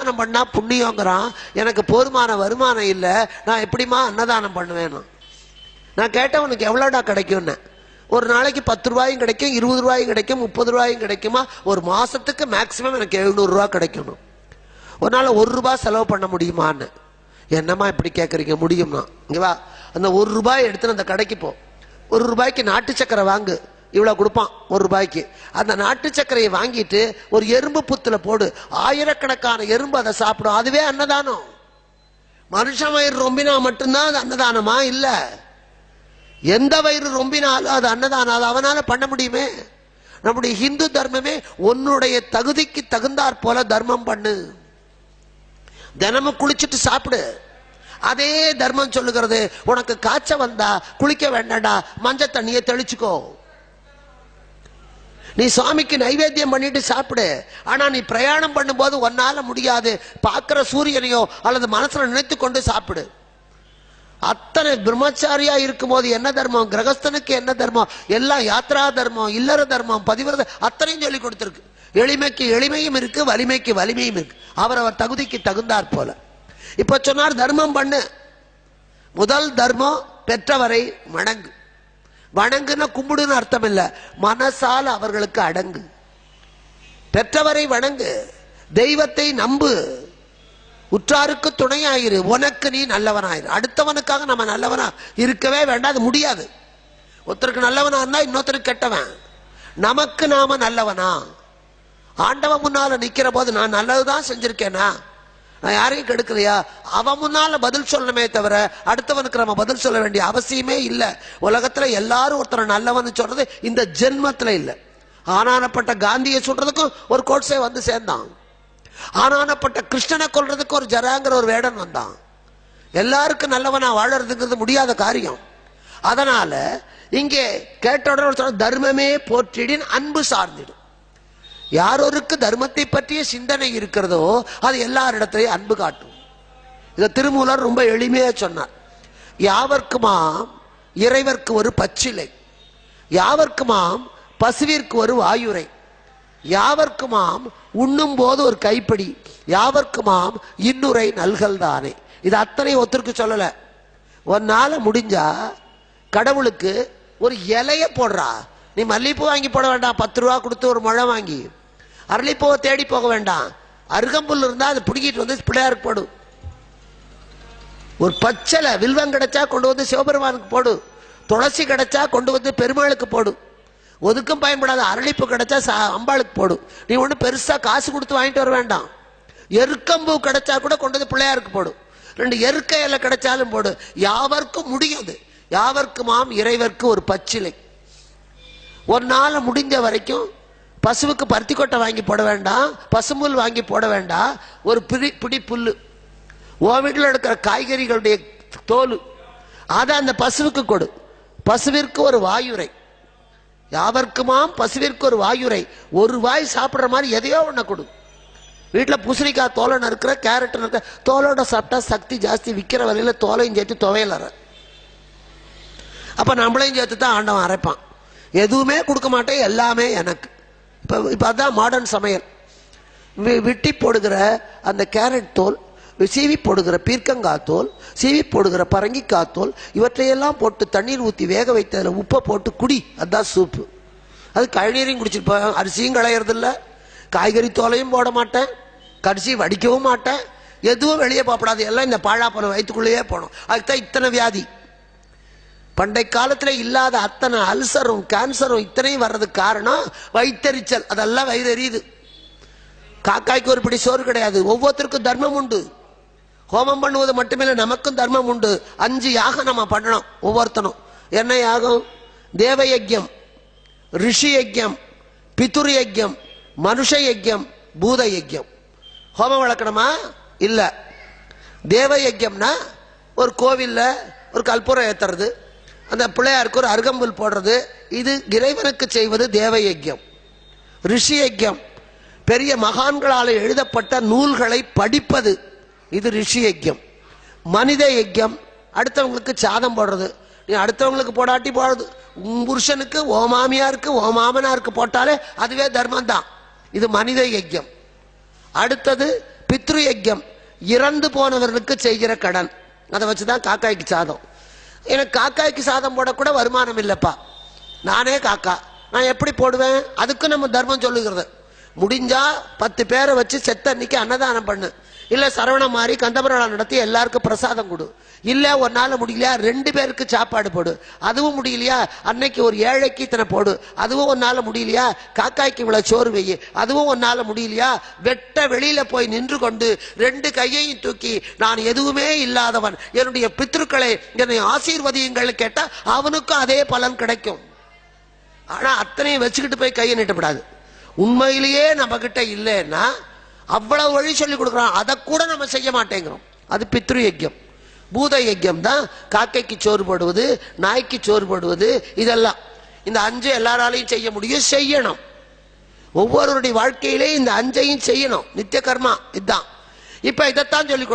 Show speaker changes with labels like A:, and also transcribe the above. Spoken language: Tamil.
A: அன்னதானம் பண்ணா புண்ணியங்கிறான். எனக்கு போதுமான வருமானம் இல்லை, நான் எப்படிமா அன்னதானம் பண்ணுவேன்? நான் கேட்டேன், உனக்கு எவ்வளோடா கிடைக்கும்னு. ஒரு நாளைக்கு 10 ரூபாயும் கிடைக்கும், 20 ரூபாயும் கிடைக்கும், 30 ரூபாயும் கிடைக்குமா. ஒரு மாசத்துக்கு மேக்சிமம் எனக்கு 700 ரூபா கிடைக்கணும். ஒரு நாள் 1 ரூபாய் செலவு பண்ண முடியுமான்னு. என்னம்மா இப்படி கேட்குறீங்க? முடியும்னா இங்கே வா, அந்த 1 ரூபாய் எடுத்துன்னு அந்த கடைக்கு போ. 1 ரூபாய்க்கு நாட்டு சக்கரை வாங்கு, இவ்வளோ கொடுப்பான் 1 ரூபாய்க்கு. அந்த நாட்டு சக்கரையை வாங்கிட்டு ஒரு எறும்பு புத்துல போடு, ஆயிரக்கணக்கான எறும்பு அதை சாப்பிடும். அதுவே அன்னதானம். மனுஷன் வயிறு ரொம்பினா மட்டும்தான் அது அன்னதானமா? இல்லை, எந்த வயிறு ரொம்பினாலும் அது அன்னதானம். அது அவனால பண்ண முடியுமே. நம்முடைய ஹிந்து தர்மமே உன்னுடைய தகுதிக்கு தகுந்தாற் போல தர்மம் பண்ணு. தினமும் குளிச்சுட்டு சாப்பிடு. அதே தர்மம் சொல்லுகிறது, உனக்கு காய்ச்ச வந்தா குளிக்க வேண்டாம்டா, மஞ்சள் தண்ணியை தெளிச்சுக்கோ. நீ சுவாமிக்கு நைவேத்தியம் பண்ணிட்டு சாப்பிடு. ஆனா நீ பிரயாணம் பண்ணும்போது ஒன்னால முடியாது, பார்க்கிற சூரியனையோ அல்லது மனசுல நினைத்து கொண்டு சாப்பிடு. அத்தனை பிரம்மச்சாரியா இருக்கும் போது என்ன தர்மம், கிரகஸ்தனுக்கு என்ன தர்மம், எல்லாம் யாத்ரா தர்மம், இல்லற தர்மம், பதிவிரத அத்தனையும் சொல்லி கொடுத்திருக்கு. எளிமைக்கு எளிமையும் இருக்கு, வலிமைக்கு வலிமையும் இருக்கு, அவரவர் தகுதிக்கு தகுந்தாற் போல. இப்ப சொன்னார் தர்மம் பண்ணு. முதல் தர்மம் பெற்றவரை வணங்கு. வணங்குன்னா கும்பிடுன்னு அர்த்தம் இல்ல, மனசால் அவர்களுக்கு அடங்கு. பெற்றவரை வணங்கு, தெய்வத்தை நம்பு, உற்றாருக்கு துணையாயிரு, உனக்கு நீ நல்லவனாயிரு. அடுத்தவனுக்காக நம்ம நல்லவனா இருக்கவே வேண்டாம், அது முடியாது. ஒருத்தருக்கு நல்லவனா இருந்தா இன்னொருத்தருக்கு கெட்டவன். நமக்கு நாம நல்லவனா? ஆண்டவன் முன்னால நிக்கிற போது நான் நல்லதுதான் செஞ்சிருக்கேனா, நான் யாரையும் கெடுக்கலையா, அவன் முன்னால பதில் சொல்லணுமே தவிர அடுத்தவனுக்கு நம்ம பதில் சொல்ல வேண்டிய அவசியமே இல்லை. உலகத்துல எல்லாரும் ஒருத்தர் நல்லவன் சொல்றது இந்த ஜென்மத்துல இல்லை. ஆனானப்பட்ட காந்தியை சொல்றதுக்கும் ஒரு கோட்ஸே வந்து சேர்ந்தான். ஆனானப்பட்ட கிருஷ்ணனை கொல்றதுக்கு ஒரு ஜராங்கிற ஒரு வேடன் வந்தான். எல்லாருக்கும் நல்லவனா வாழறதுங்கிறது முடியாத காரியம். அதனால இங்கே கேட்ட தர்மமே போற்றிடின் அன்பு சார்ந்திடும். யாரொருக்கு தர்மத்தை பற்றிய சிந்தனை இருக்கிறதோ அது எல்லாரிடத்திலையும் அன்பு காட்டும். இதை திருமூலர் ரொம்ப எளிமையா சொன்னார். யாவர்க்குமாம் இறைவர்க்கு ஒரு பச்சிலை, யாவர்க்குமாம் பசுவிற்கு ஒரு வாயுரை, யாவர்க்குமாம் உண்ணும் போது ஒரு கைப்பிடி, யாவர்க்குமாம் இன்னுரை நல்கல் தானே. இது அத்தனை ஒருத்தருக்கு சொல்லல. ஒன்னால முடிஞ்சா கடவுளுக்கு ஒரு இலைய போடுறா. நீ மல்லிப்பூ வாங்கி போட வேண்டாம், 10 ரூபா கொடுத்து ஒரு முழம் வாங்கி. அரளிப்பூவை தேடி போக வேண்டாம், அருகம்புல் இருந்தா அது பிடிக்கிட்டு வந்து பிள்ளையாருக்கு போடு. ஒரு பச்சலை வில்வம் கிடைச்சா கொண்டு வந்து சிவபெருமானுக்கு போடு. துளசி கிடைச்சா கொண்டு வந்து பெருமாளுக்கு போடு. ஒதுக்கும் பயன்படாத அரளிப்பூ கிடைச்சா அம்பாளுக்கு போடு. நீ ஒண்ணு பெருசா காசு கொடுத்து வாங்கிட்டு வர வேண்டாம். எருக்கம்பூ கிடைச்சா கூட கொண்டு வந்து பிள்ளையாருக்கு போடு. 2 எருக்க இலை கிடைச்சாலும் போடு. யாவர்க்கும் முடியாது. யாவர்க்குமாம் இறைவர்க்கு ஒரு பச்சிலை. ஒரு நாள் முடிஞ்ச வரைக்கும் பசுவுக்கு பருத்தி கொட்டை வாங்கி போட வேண்டாம், பசும்புல் வாங்கி போட வேண்டாம். ஒரு பிடி புல்லு, ஓ வீட்டில் எடுக்கிற காய்கறிகளுடைய தோல், அதை அந்த பசுவுக்கு கொடு. பசுவிற்கு ஒரு வாயுரை. யாவர்க்குமாம் பசுவிற்கு ஒரு வாயுரை. ஒரு வாய் சாப்பிட்ற மாதிரி எதையோ ஒன்று கொடு. வீட்டில் பூசணிக்காய் தோலை நறுக்கிற, கேரட் நறுக்கிற, தோலோட சாப்பிட்டா சக்தி ஜாஸ்தி. விற்கிற வரையில தோலையும் சேர்த்து துவையலற. அப்ப நம்மளையும் சேர்த்து தான் ஆண்டவன் அரைப்பான். எதுவுமே கொடுக்க மாட்டேன், எல்லாமே எனக்கு. இப்ப அதான் மாடர்ன் சமையல். வெட்டி போடுகிற அந்த கேரட் தோல், சீவி போடுகிற பீர்க்கங்காய் தோல், சீவி போடுகிற பரங்கிக்காய் தோல், இவற்றையெல்லாம் போட்டு தண்ணீர் ஊற்றி வேக வைத்ததில் உப்பை போட்டு குடி. அதுதான் சூப்பு. அது கழநீரையும் குடிச்சிருப்பேன். அரிசியும் களையறது இல்லை, காய்கறி தோலையும் போட மாட்டேன், கரிசி வடிக்கவும் மாட்டேன், எதுவும் வெளியே போகப்படாது. எல்லாம் இந்த பாழாப்பழம் வயிற்றுக்குள்ளேயே போனோம். அதுக்குதான் இத்தனை வியாதி. பண்டை காலத்துல இல்லாத அத்தனை அல்சரும் கேன்சரும் இத்தனையும் வர்றதுக்கு காரணம் வயிற்றெரிச்சல். அதெல்லாம் வயிறு எரியுது. காக்காய்க்கு ஒரு பிடி சோறு கிடையாது. ஒவ்வொருத்தருக்கும் தர்மம் உண்டு. ஹோமம் பண்ணுவது மட்டுமில்லை, நமக்கும் தர்மம் உண்டு. 5 யாகம் நம்ம பண்ணணும் ஒவ்வொருத்தனும். என்ன யாகம்? தேவ யஜ்யம், ரிஷி யஜ்யம், பிதுர் யஜ்யம், மனுஷ யஜ்யம், பூத யஜ்யம். ஹோமம் வளர்க்கணுமா? இல்ல. தேவ யஜ்யம்னா ஒரு கோவில்ல ஒரு கற்பூரம் ஏத்துறது, அந்த பிள்ளையாருக்கு ஒரு அருகம்புல் போடுறது, இது இறைவனுக்கு செய்வது தேவ யஜ்யம். ரிஷி யஜ்யம் பெரிய மகான்களால் எழுதப்பட்ட நூல்களை படிப்பது, இது ரிஷி யஜ்யம். மனித யஜ்யம் அடுத்தவங்களுக்கு சாதம் போடுறது. நீ அடுத்தவங்களுக்கு போடாட்டி போடுறது, உன் புருஷனுக்கு ஓ மாமியாருக்கு ஓ மாமனாருக்கு போட்டாலே அதுவே தர்மம் தான். இது மனித யஜ்யம். அடுத்தது பித்ரு யஜ்யம் இறந்து போனவர்களுக்கு செய்கிற கடன். அதை வச்சுதான் காக்காய்க்கு சாதம். எனக்கு காக்காய்க்கு சாதம் போடக்கூட வருமானம் இல்லப்பா, நானே காக்கா, நான் எப்படி போடுவேன்? அதுக்கு நம்ம தர்மம் சொல்லுகிறது. முடிஞ்சா 10 பேரை வச்சு செத்த அன்னைக்கு அன்னதானம் பண்ணு, இல்ல சரவணம் மாதிரி கந்தபுராண நடத்தி எல்லாருக்கும் பிரசாதம் கொடு, இல்ல ஒரு நாள் முடியலையா 2 பேருக்கு சாப்பாடு போடு, அதுவும் முடியலையா அன்னைக்கு ஒரு ஏழைக்கு இத்தனை போடு, அதுவும் ஒரு நாள் முடியலையா காக்காய்க்கு இவ்வளவு சோறு வை, அதுவும் ஒரு நாள் முடியலையா வெட்ட வெளியில போய் நின்று கொண்டு 2 கையையும் தூக்கி நான் எதுவுமே இல்லாதவன், என்னுடைய பித்ருக்களை என்னை ஆசீர்வதியுங்கள் கேட்டா அவனுக்கும் அதே பலன் கிடைக்கும். ஆனா அத்தனையும் வச்சுக்கிட்டு போய் கையை நீட்டப்படாது. உண்மையிலேயே நம்ம கிட்ட இல்லைன்னா அவ்வளவு வழி சொல்லி கொடுக்குறோம், அதை கூட நம்ம செய்ய மாட்டேங்கிறோம். அது பித்ரு யஜ்யம். பூத யஜ்யம் தான் காக்கைக்கு சோறு போடுவது, நாய்க்கு சோறு போடுவது. இதெல்லாம் இந்த 5 எல்லாராலையும் செய்ய முடியும், செய்யணும். ஒவ்வொருவருடைய வாழ்க்கையிலே இந்த 5ஐயும் செய்யணும். நித்திய கர்மா இதுதான். இப்ப இதைத்தான் சொல்லி